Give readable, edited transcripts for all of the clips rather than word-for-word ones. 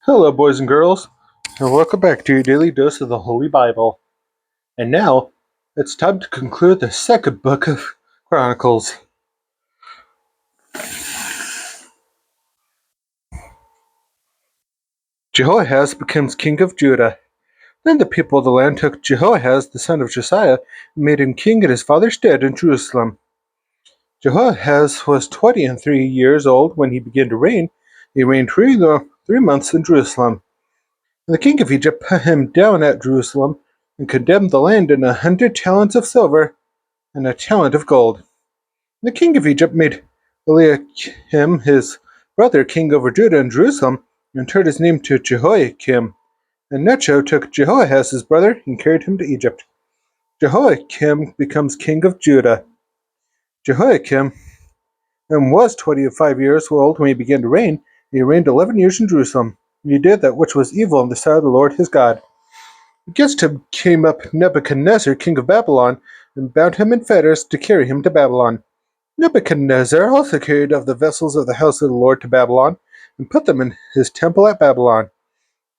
Hello, boys and girls, and welcome back to your daily dose of the Holy Bible. And now, it's time to conclude the second book of Chronicles. Jehoahaz becomes king of Judah. Then the people of the land took Jehoahaz, the son of Josiah, and made him king in his father's stead in Jerusalem. Jehoahaz was 23 years old when he began to reign. He reigned 3 months in Jerusalem. And the king of Egypt put him down at Jerusalem and condemned the land in 100 talents of silver and a talent of gold. The king of Egypt made Eliakim, his brother, king over Judah and Jerusalem, and turned his name to Jehoiakim. And Necho took Jehoahaz, his brother, and carried him to Egypt. Jehoiakim becomes king of Judah. Jehoiakim was 25 years old when he began to reign. He reigned 11 years in Jerusalem. He did that which was evil in the sight of the Lord his God. Against him came up Nebuchadnezzar, king of Babylon, and bound him in fetters to carry him to Babylon. Nebuchadnezzar also carried of the vessels of the house of the Lord to Babylon, and put them in his temple at Babylon.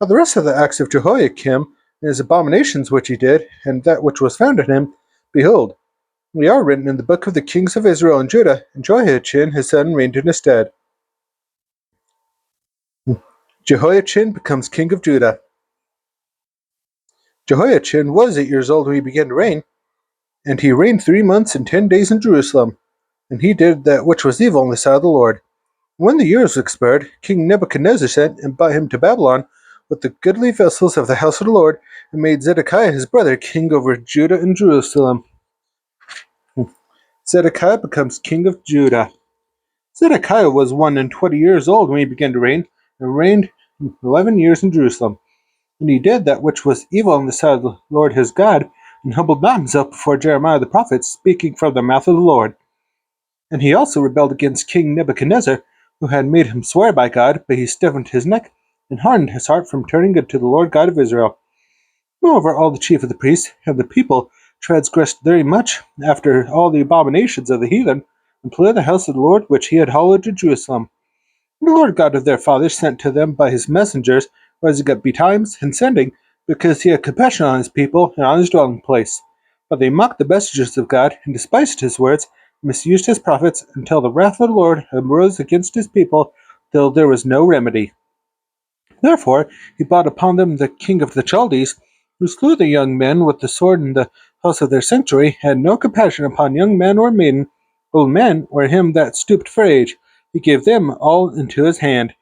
Now the rest of the acts of Jehoiakim, and his abominations which he did, and that which was found in him, behold, they are written in the book of the kings of Israel and Judah, and Jehoiachin his son reigned in his stead. Jehoiachin becomes king of Judah. Jehoiachin was 8 years old when he began to reign, and he reigned 3 months and 10 days in Jerusalem, and he did that which was evil in the sight of the Lord. When the years expired, King Nebuchadnezzar sent and brought him to Babylon with the goodly vessels of the house of the Lord, and made Zedekiah his brother king over Judah and Jerusalem. Zedekiah becomes king of Judah. Zedekiah was 21 years old when he began to reign, and reigned 11 years in Jerusalem. And he did that which was evil in the sight of the Lord his God, and humbled not himself before Jeremiah the prophet, speaking from the mouth of the Lord. And he also rebelled against King Nebuchadnezzar, who had made him swear by God, but he stiffened his neck, and hardened his heart from turning to the Lord God of Israel. Moreover, all the chief of the priests and the people transgressed very much after all the abominations of the heathen, and polluted the house of the Lord which he had hallowed to Jerusalem. And the Lord God of their fathers sent to them by his messengers, rising up betimes and sending, because he had compassion on his people and on his dwelling place. But they mocked the messengers of God, and despised his words, and misused his prophets, until the wrath of the Lord arose against his people, till there was no remedy. Therefore he brought upon them the king of the Chaldees, who slew the young men with the sword in the house of their sanctuary, had no compassion upon young man or maiden, old man, or him that stooped for age. He gave them all into his hand.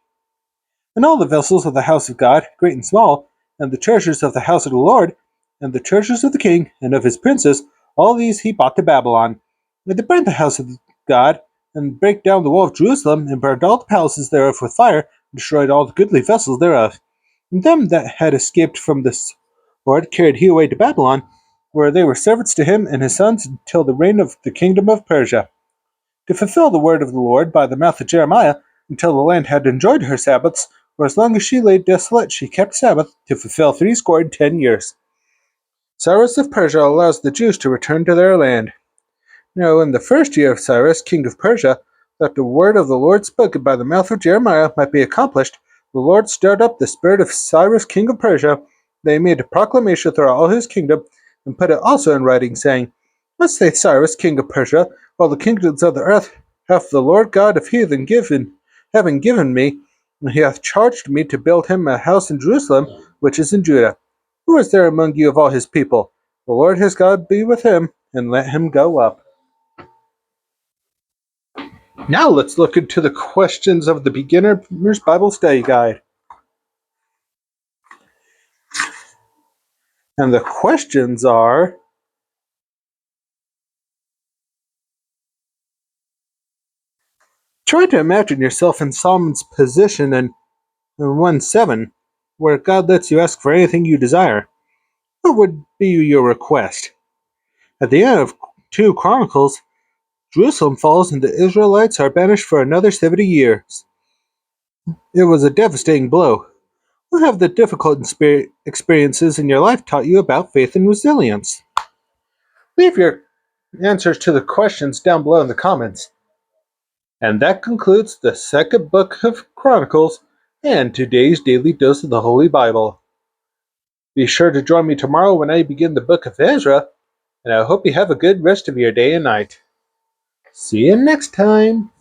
And all the vessels of the house of God, great and small, and the treasures of the house of the Lord, and the treasures of the king, and of his princes, all these he brought to Babylon. And they burned the house of God, and brake down the wall of Jerusalem, and burned all the palaces thereof with fire, and destroyed all the goodly vessels thereof. And them that had escaped from the sword carried he away to Babylon, where they were servants to him and his sons until the reign of the kingdom of Persia, to fulfill the word of the Lord by the mouth of Jeremiah, until the land had enjoyed her Sabbaths, for as long as she lay desolate she kept Sabbath, to fulfill 70 years. Cyrus of Persia allows the Jews to return to their land. Now in the first year of Cyrus, king of Persia, that the word of the Lord spoken by the mouth of Jeremiah might be accomplished, the Lord stirred up the spirit of Cyrus king of Persia, that he made a proclamation throughout all his kingdom, and put it also in writing, saying, Thus saith Cyrus king of Persia, all the kingdoms of the earth hath the Lord God of heathen having given me, and he hath charged me to build him a house in Jerusalem, which is in Judah. Who is there among you of all his people? The Lord his God be with him, and let him go up. Now let's look into the questions of the Beginner's Bible Study Guide. And the questions are: try to imagine yourself in Solomon's position in 1:7, where God lets you ask for anything you desire. What would be your request? At the end of 2 Chronicles, Jerusalem falls and the Israelites are banished for another 70 years. It was a devastating blow. What have the difficult experiences in your life taught you about faith and resilience? Leave your answers to the questions down below in the comments. And that concludes the second book of Chronicles. and today's daily dose of the Holy Bible. Be sure to join me tomorrow when I begin the book of Ezra, and I hope you have a good rest of your day and night. See you next time.